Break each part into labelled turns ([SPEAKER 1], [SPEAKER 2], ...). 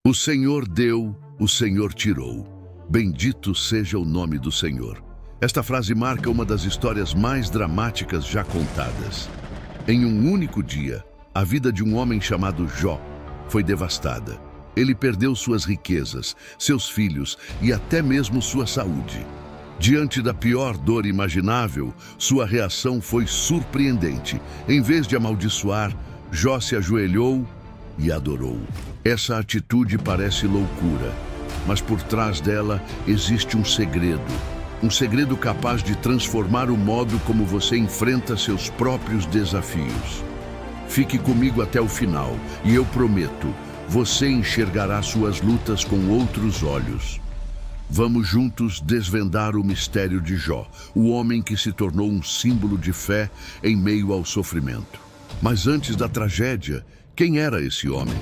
[SPEAKER 1] O Senhor deu, o Senhor tirou. Bendito seja o nome do Senhor. Esta frase marca uma das histórias mais dramáticas já contadas. Em um único dia, a vida de um homem chamado Jó foi devastada. Ele perdeu suas riquezas, seus filhos e até mesmo sua saúde. Diante da pior dor imaginável, sua reação foi surpreendente. Em vez de amaldiçoar, Jó se ajoelhou e adorou. Essa atitude parece loucura, mas por trás dela existe um segredo capaz de transformar o modo como você enfrenta seus próprios desafios. Fique comigo até o final e eu prometo, você enxergará suas lutas com outros olhos. Vamos juntos desvendar o mistério de Jó, o homem que se tornou um símbolo de fé em meio ao sofrimento. Mas antes da tragédia, quem era esse homem?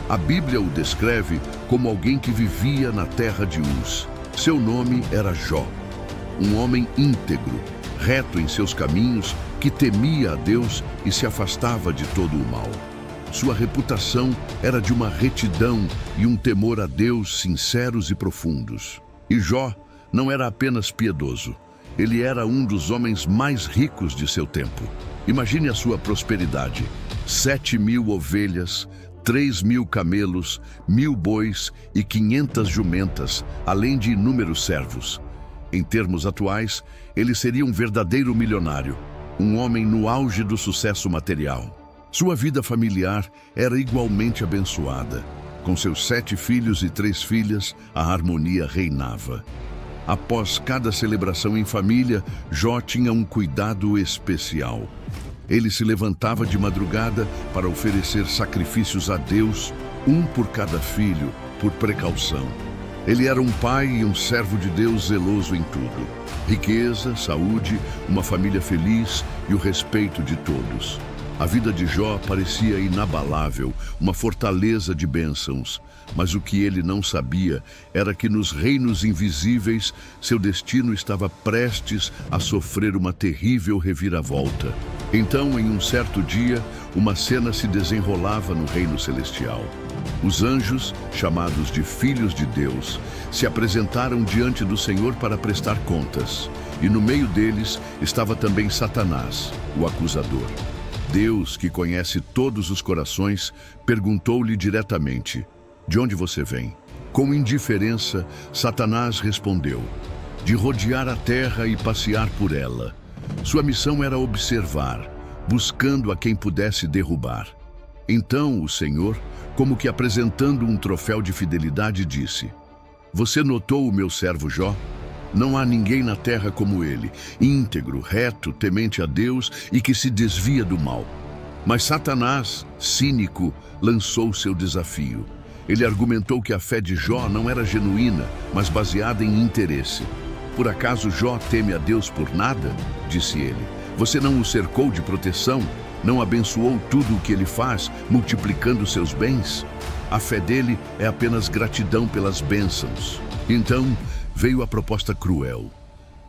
[SPEAKER 1] A Bíblia o descreve como alguém que vivia na terra de Uz. Seu nome era Jó, um homem íntegro, reto em seus caminhos, que temia a Deus e se afastava de todo o mal. Sua reputação era de uma retidão e um temor a Deus sinceros e profundos. E Jó não era apenas piedoso, ele era um dos homens mais ricos de seu tempo. Imagine a sua prosperidade: 7.000 ovelhas, 3.000 camelos, 1.000 bois e 500 jumentas, além de inúmeros servos. Em termos atuais, ele seria um verdadeiro milionário, um homem no auge do sucesso material. Sua vida familiar era igualmente abençoada. Com seus 7 filhos e 3 filhas, a harmonia reinava. Após cada celebração em família, Jó tinha um cuidado especial. Ele se levantava de madrugada para oferecer sacrifícios a Deus, um por cada filho, por precaução. Ele era um pai e um servo de Deus zeloso em tudo. Riqueza, saúde, uma família feliz e o respeito de todos. A vida de Jó parecia inabalável, uma fortaleza de bênçãos. Mas o que ele não sabia era que nos reinos invisíveis, seu destino estava prestes a sofrer uma terrível reviravolta. Então, em um certo dia, uma cena se desenrolava no reino celestial. Os anjos, chamados de filhos de Deus, se apresentaram diante do Senhor para prestar contas. E no meio deles estava também Satanás, o acusador. Deus, que conhece todos os corações, perguntou-lhe diretamente: "De onde você vem?" Com indiferença, Satanás respondeu: "De rodear a terra e passear por ela." Sua missão era observar, buscando a quem pudesse derrubar. Então o Senhor, como que apresentando um troféu de fidelidade, disse: "Você notou o meu servo Jó? Não há ninguém na terra como ele, íntegro, reto, temente a Deus e que se desvia do mal." Mas Satanás, cínico, lançou seu desafio. Ele argumentou que a fé de Jó não era genuína, mas baseada em interesse. "Por acaso Jó teme a Deus por nada?" disse ele. "Você não o cercou de proteção? Não abençoou tudo o que ele faz, multiplicando seus bens? A fé dele é apenas gratidão pelas bênçãos." Então veio a proposta cruel: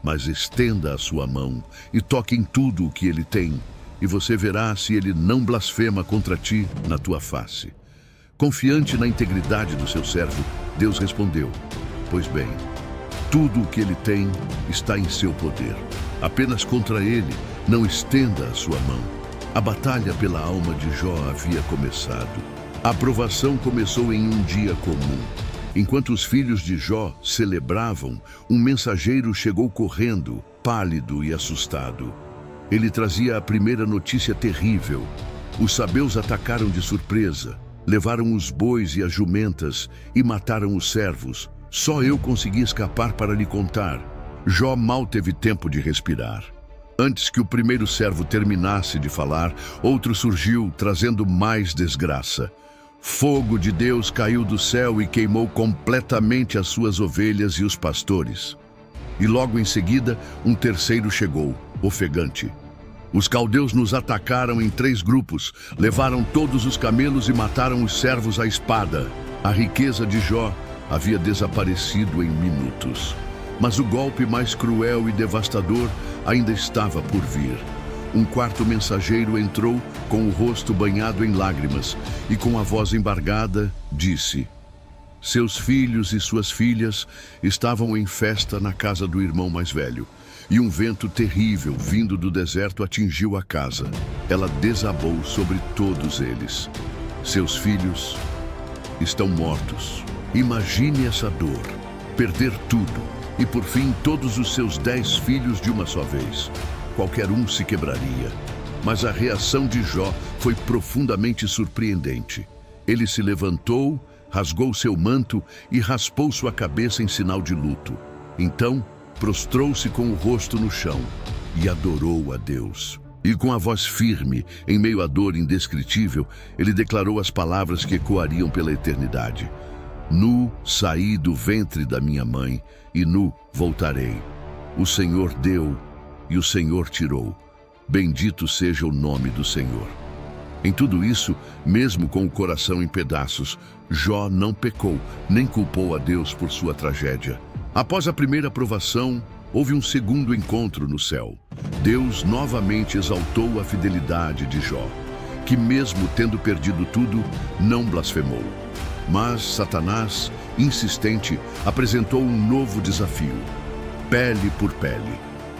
[SPEAKER 1] "Mas estenda a sua mão e toque em tudo o que ele tem, e você verá se ele não blasfema contra ti na tua face." Confiante na integridade do seu servo, Deus respondeu: "Pois bem, tudo o que ele tem está em seu poder. Apenas contra ele não estenda a sua mão." A batalha pela alma de Jó havia começado. A provação começou em um dia comum. Enquanto os filhos de Jó celebravam, um mensageiro chegou correndo, pálido e assustado. Ele trazia a primeira notícia terrível. Os sabeus atacaram de surpresa, levaram os bois e as jumentas e mataram os servos. Só eu consegui escapar para lhe contar. Jó mal teve tempo de respirar. Antes que o primeiro servo terminasse de falar, outro surgiu, trazendo mais desgraça. Fogo de Deus caiu do céu e queimou completamente as suas ovelhas e os pastores. E logo em seguida, um terceiro chegou, ofegante. "Os caldeus nos atacaram em 3 grupos, levaram todos os camelos e mataram os servos à espada." A riqueza de Jó havia desaparecido em minutos. Mas o golpe mais cruel e devastador ainda estava por vir. Um quarto mensageiro entrou com o rosto banhado em lágrimas e com a voz embargada disse: Seus filhos e suas filhas estavam em festa na casa do irmão mais velho, e um vento terrível vindo do deserto atingiu a casa. Ela desabou sobre todos eles. Seus filhos estão mortos. Imagine essa dor, perder tudo, e por fim todos os seus 10 filhos de uma só vez. Qualquer um se quebraria. Mas a reação de Jó foi profundamente surpreendente. Ele se levantou, rasgou seu manto e raspou sua cabeça em sinal de luto. Então, prostrou-se com o rosto no chão e adorou a Deus. E com a voz firme, em meio à dor indescritível, ele declarou as palavras que ecoariam pela eternidade. Nu saí do ventre da minha mãe, e nu voltarei. O Senhor deu, e o Senhor tirou. Bendito seja o nome do Senhor. Em tudo isso, mesmo com o coração em pedaços, Jó não pecou, nem culpou a Deus por sua tragédia. Após a primeira provação, houve um segundo encontro no céu. Deus novamente exaltou a fidelidade de Jó, que mesmo tendo perdido tudo, não blasfemou. Mas Satanás, insistente, apresentou um novo desafio. Pele por pele.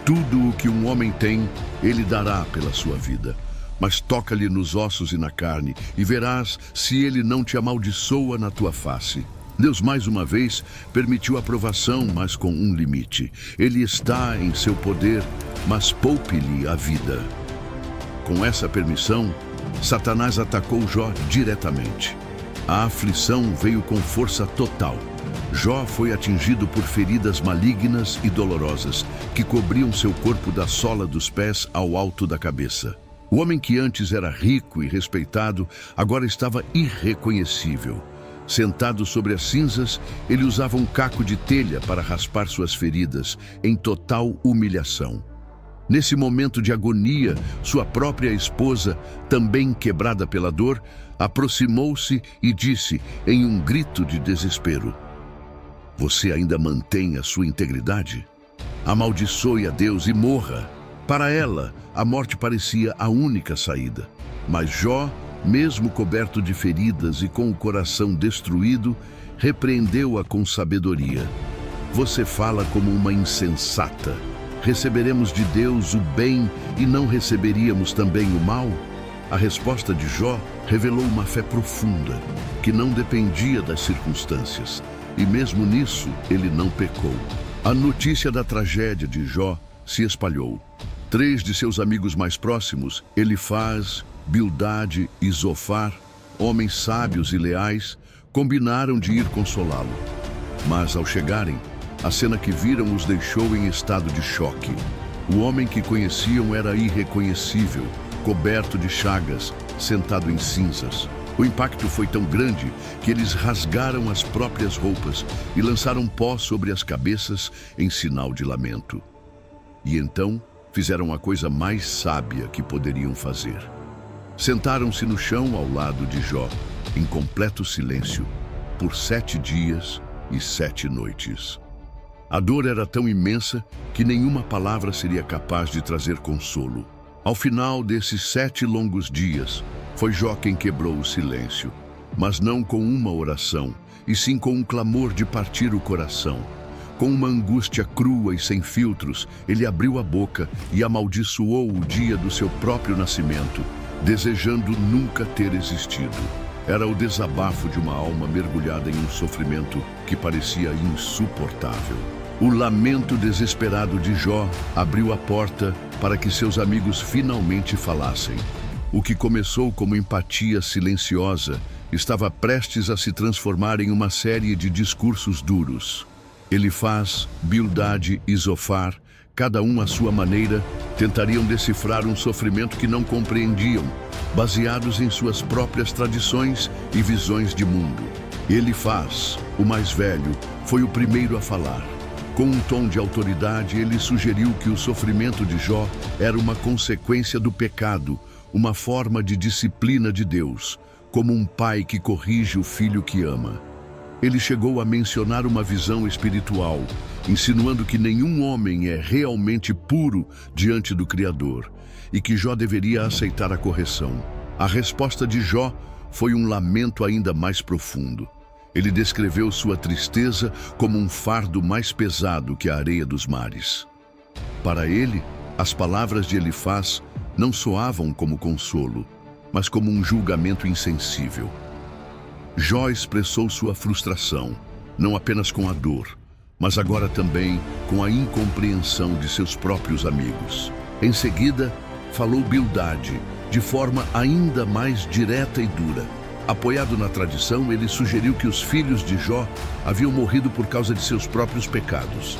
[SPEAKER 1] Tudo o que um homem tem, ele dará pela sua vida. Mas toca-lhe nos ossos e na carne, e verás se ele não te amaldiçoa na tua face. Deus mais uma vez permitiu a provação, mas com um limite. Ele está em seu poder, mas poupe-lhe a vida. Com essa permissão, Satanás atacou Jó diretamente. A aflição veio com força total. Jó foi atingido por feridas malignas e dolorosas, que cobriam seu corpo da sola dos pés ao alto da cabeça. O homem que antes era rico e respeitado, agora estava irreconhecível. Sentado sobre as cinzas, ele usava um caco de telha para raspar suas feridas, em total humilhação. Nesse momento de agonia, sua própria esposa, também quebrada pela dor, aproximou-se e disse, em um grito de desespero: "Você ainda mantém a sua integridade? Amaldiçoe a Deus e morra." Para ela, a morte parecia a única saída. Mas Jó, mesmo coberto de feridas e com o coração destruído, repreendeu-a com sabedoria. "Você fala como uma insensata. Receberemos de Deus o bem e não receberíamos também o mal?" A resposta de Jó revelou uma fé profunda, que não dependia das circunstâncias. E mesmo nisso, ele não pecou. A notícia da tragédia de Jó se espalhou. 3 de seus amigos mais próximos, Elifaz, Bildade e Zofar, homens sábios e leais, combinaram de ir consolá-lo. Mas ao chegarem, a cena que viram os deixou em estado de choque. O homem que conheciam era irreconhecível, coberto de chagas, sentado em cinzas. O impacto foi tão grande que eles rasgaram as próprias roupas e lançaram pó sobre as cabeças em sinal de lamento. E então fizeram a coisa mais sábia que poderiam fazer. Sentaram-se no chão ao lado de Jó, em completo silêncio, por 7 dias e 7 noites. A dor era tão imensa que nenhuma palavra seria capaz de trazer consolo. Ao final desses 7 longos dias, foi Jó quem quebrou o silêncio, mas não com uma oração, e sim com um clamor de partir o coração. Com uma angústia crua e sem filtros, ele abriu a boca e amaldiçoou o dia do seu próprio nascimento, desejando nunca ter existido. Era o desabafo de uma alma mergulhada em um sofrimento que parecia insuportável. O lamento desesperado de Jó abriu a porta para que seus amigos finalmente falassem. O que começou como empatia silenciosa estava prestes a se transformar em uma série de discursos duros. Elifaz, Bildade e Zofar, cada um à sua maneira, tentariam decifrar um sofrimento que não compreendiam, baseados em suas próprias tradições e visões de mundo. Elifaz, o mais velho, foi o primeiro a falar. Com um tom de autoridade, ele sugeriu que o sofrimento de Jó era uma consequência do pecado, uma forma de disciplina de Deus, como um pai que corrige o filho que ama. Ele chegou a mencionar uma visão espiritual, insinuando que nenhum homem é realmente puro diante do Criador e que Jó deveria aceitar a correção. A resposta de Jó foi um lamento ainda mais profundo. Ele descreveu sua tristeza como um fardo mais pesado que a areia dos mares. Para ele, as palavras de Elifaz não soavam como consolo, mas como um julgamento insensível. Jó expressou sua frustração, não apenas com a dor, mas agora também com a incompreensão de seus próprios amigos. Em seguida, falou Bildade, de forma ainda mais direta e dura. Apoiado na tradição, ele sugeriu que os filhos de Jó haviam morrido por causa de seus próprios pecados.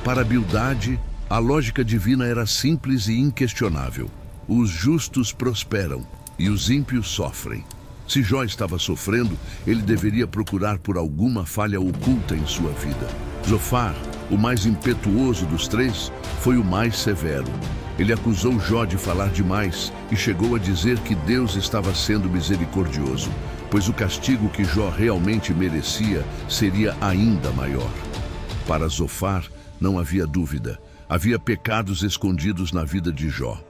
[SPEAKER 1] Para Bildade, a lógica divina era simples e inquestionável. Os justos prosperam e os ímpios sofrem. Se Jó estava sofrendo, ele deveria procurar por alguma falha oculta em sua vida. Zofar, o mais impetuoso dos três, foi o mais severo. Ele acusou Jó de falar demais e chegou a dizer que Deus estava sendo misericordioso, pois o castigo que Jó realmente merecia seria ainda maior. Para Zofar, não havia dúvida. Havia pecados escondidos na vida de Jó.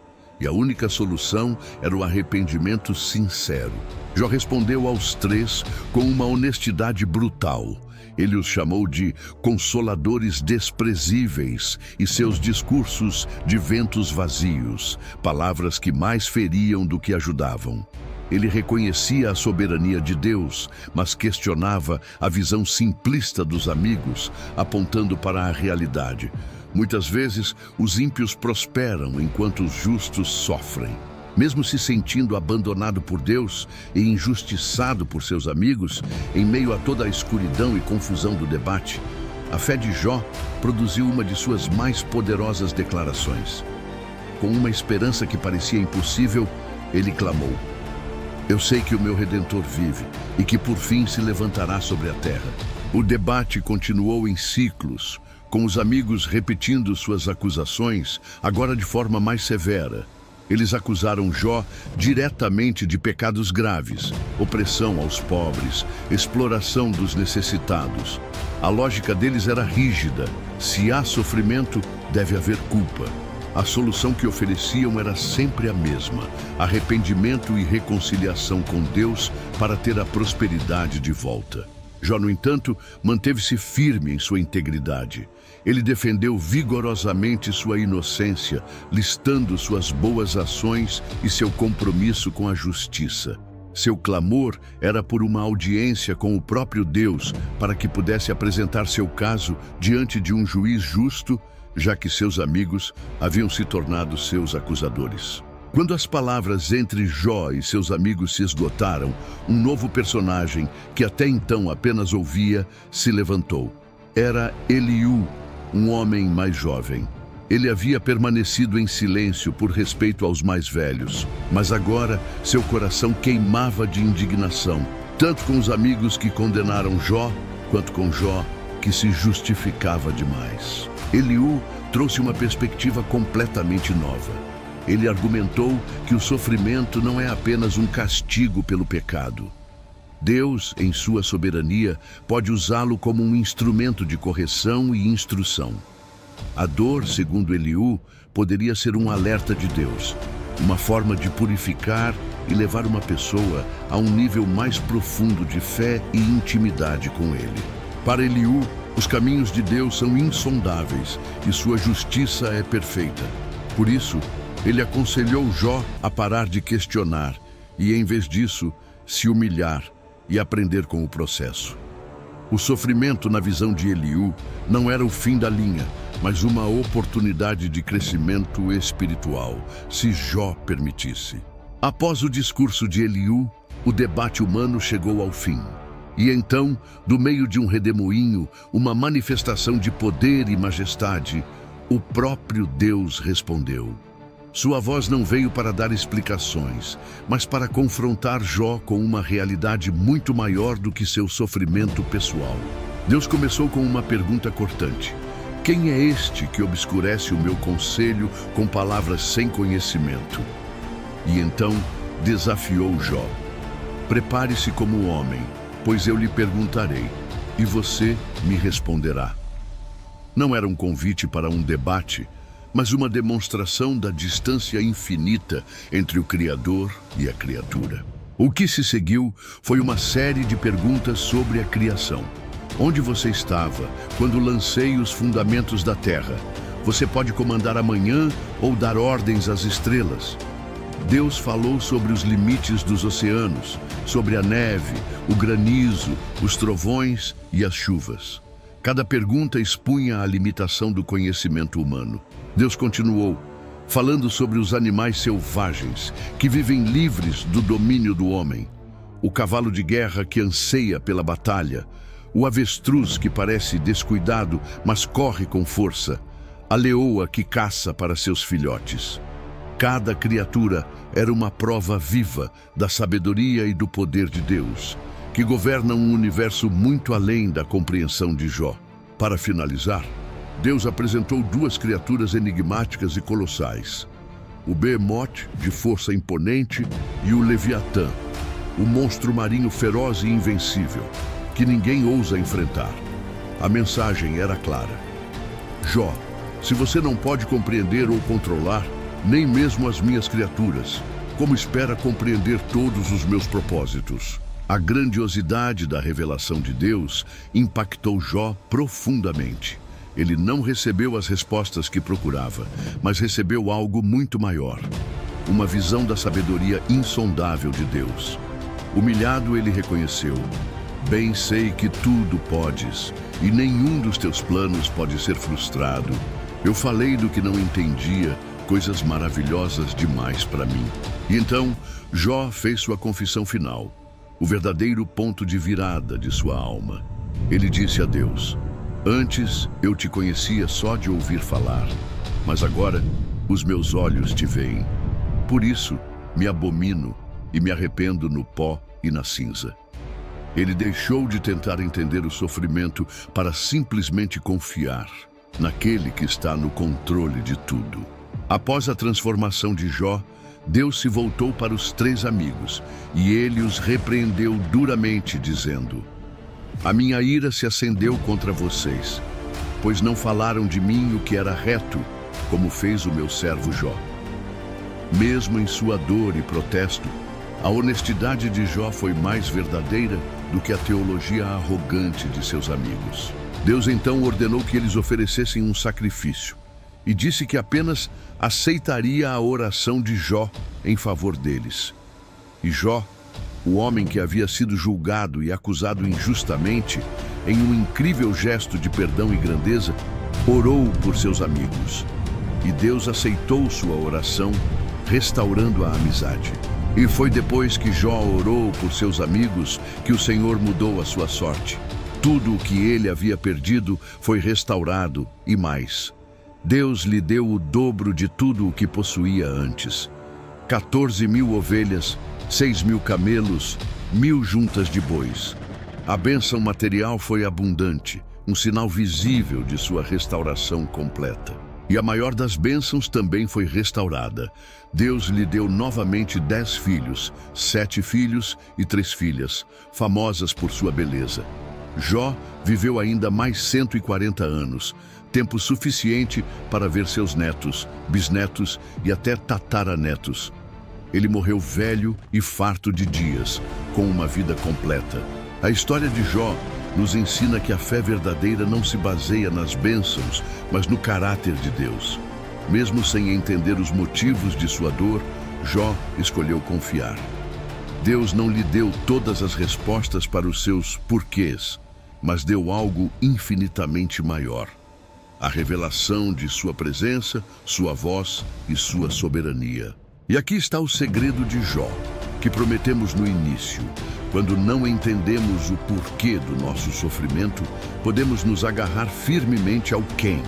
[SPEAKER 1] E a única solução era o arrependimento sincero. Jó respondeu aos três com uma honestidade brutal. Ele os chamou de consoladores desprezíveis e seus discursos de ventos vazios, palavras que mais feriam do que ajudavam. Ele reconhecia a soberania de Deus, mas questionava a visão simplista dos amigos, apontando para a realidade. Muitas vezes, os ímpios prosperam enquanto os justos sofrem. Mesmo se sentindo abandonado por Deus e injustiçado por seus amigos, em meio a toda a escuridão e confusão do debate, a fé de Jó produziu uma de suas mais poderosas declarações. Com uma esperança que parecia impossível, ele clamou: "Eu sei que o meu Redentor vive e que por fim se levantará sobre a terra." O debate continuou em ciclos, com os amigos repetindo suas acusações, agora de forma mais severa. Eles acusaram Jó diretamente de pecados graves, opressão aos pobres, exploração dos necessitados. A lógica deles era rígida: se há sofrimento, deve haver culpa. A solução que ofereciam era sempre a mesma: arrependimento e reconciliação com Deus para ter a prosperidade de volta. Jó, no entanto, manteve-se firme em sua integridade. Ele defendeu vigorosamente sua inocência, listando suas boas ações e seu compromisso com a justiça. Seu clamor era por uma audiência com o próprio Deus, para que pudesse apresentar seu caso diante de um juiz justo, já que seus amigos haviam se tornado seus acusadores. Quando as palavras entre Jó e seus amigos se esgotaram, um novo personagem, que até então apenas ouvia, se levantou. Era Eliú, um homem mais jovem. Ele havia permanecido em silêncio por respeito aos mais velhos, mas agora seu coração queimava de indignação, tanto com os amigos que condenaram Jó, quanto com Jó, que se justificava demais. Eliú trouxe uma perspectiva completamente nova. Ele argumentou que o sofrimento não é apenas um castigo pelo pecado. Deus, em sua soberania, pode usá-lo como um instrumento de correção e instrução. A dor, segundo Eliú, poderia ser um alerta de Deus, uma forma de purificar e levar uma pessoa a um nível mais profundo de fé e intimidade com Ele. Para Eliú, os caminhos de Deus são insondáveis e sua justiça é perfeita. Por isso, ele aconselhou Jó a parar de questionar e, em vez disso, se humilhar e aprender com o processo. O sofrimento, na visão de Eliú, não era o fim da linha, mas uma oportunidade de crescimento espiritual, se Jó permitisse. Após o discurso de Eliú, o debate humano chegou ao fim. E então, do meio de um redemoinho, uma manifestação de poder e majestade, o próprio Deus respondeu. Sua voz não veio para dar explicações, mas para confrontar Jó com uma realidade muito maior do que seu sofrimento pessoal. Deus começou com uma pergunta cortante: quem é este que obscurece o meu conselho com palavras sem conhecimento? E então desafiou Jó: prepare-se como homem, pois eu lhe perguntarei, e você me responderá. Não era um convite para um debate, mas uma demonstração da distância infinita entre o Criador e a criatura. O que se seguiu foi uma série de perguntas sobre a criação. Onde você estava quando lancei os fundamentos da terra? Você pode comandar amanhã ou dar ordens às estrelas? Deus falou sobre os limites dos oceanos, sobre a neve, o granizo, os trovões e as chuvas. Cada pergunta expunha a limitação do conhecimento humano. Deus continuou, falando sobre os animais selvagens, que vivem livres do domínio do homem. O cavalo de guerra que anseia pela batalha, o avestruz que parece descuidado, mas corre com força, a leoa que caça para seus filhotes. Cada criatura era uma prova viva da sabedoria e do poder de Deus, que governa um universo muito além da compreensão de Jó. Para finalizar, Deus apresentou duas criaturas enigmáticas e colossais: o Behemoth, de força imponente, e o Leviatã, o monstro marinho feroz e invencível, que ninguém ousa enfrentar. A mensagem era clara: Jó, se você não pode compreender ou controlar nem mesmo as minhas criaturas, como espera compreender todos os meus propósitos? A grandiosidade da revelação de Deus impactou Jó profundamente. Ele não recebeu as respostas que procurava, mas recebeu algo muito maior: uma visão da sabedoria insondável de Deus. Humilhado, ele reconheceu: bem sei que tudo podes, e nenhum dos teus planos pode ser frustrado. Eu falei do que não entendia, coisas maravilhosas demais para mim. E então, Jó fez sua confissão final, o verdadeiro ponto de virada de sua alma. Ele disse a Deus: antes eu te conhecia só de ouvir falar, mas agora os meus olhos te veem. Por isso me abomino e me arrependo no pó e na cinza. Ele deixou de tentar entender o sofrimento para simplesmente confiar naquele que está no controle de tudo. Após a transformação de Jó, Deus se voltou para os três amigos e ele os repreendeu duramente, dizendo: a minha ira se acendeu contra vocês, pois não falaram de mim o que era reto, como fez o meu servo Jó. Mesmo em sua dor e protesto, a honestidade de Jó foi mais verdadeira do que a teologia arrogante de seus amigos. Deus então ordenou que eles oferecessem um sacrifício e disse que apenas aceitaria a oração de Jó em favor deles. E Jó, o homem que havia sido julgado e acusado injustamente, em um incrível gesto de perdão e grandeza, orou por seus amigos. E Deus aceitou sua oração, restaurando a amizade. E foi depois que Jó orou por seus amigos que o Senhor mudou a sua sorte. Tudo o que ele havia perdido foi restaurado e mais. Deus lhe deu o dobro de tudo o que possuía antes: 14.000 ovelhas, 6.000 camelos, 1.000 juntas de bois. A bênção material foi abundante, um sinal visível de sua restauração completa. E a maior das bênçãos também foi restaurada. Deus lhe deu novamente 10 filhos, 7 filhos e 3 filhas, famosas por sua beleza. Jó viveu ainda mais 140 anos, tempo suficiente para ver seus netos, bisnetos e até tataranetos. Ele morreu velho e farto de dias, com uma vida completa. A história de Jó nos ensina que a fé verdadeira não se baseia nas bênçãos, mas no caráter de Deus. Mesmo sem entender os motivos de sua dor, Jó escolheu confiar. Deus não lhe deu todas as respostas para os seus porquês, mas deu algo infinitamente maior: a revelação de sua presença, sua voz e sua soberania. E aqui está o segredo de Jó, que prometemos no início. Quando não entendemos o porquê do nosso sofrimento, podemos nos agarrar firmemente ao quem.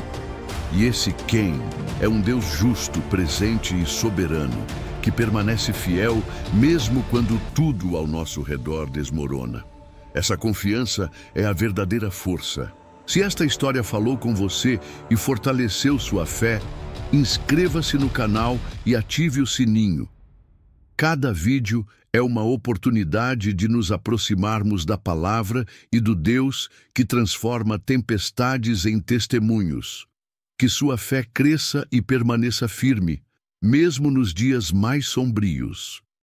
[SPEAKER 1] E esse quem é um Deus justo, presente e soberano, que permanece fiel mesmo quando tudo ao nosso redor desmorona. Essa confiança é a verdadeira força. Se esta história falou com você e fortaleceu sua fé, inscreva-se no canal e ative o sininho. Cada vídeo é uma oportunidade de nos aproximarmos da palavra e do Deus que transforma tempestades em testemunhos. Que sua fé cresça e permaneça firme, mesmo nos dias mais sombrios.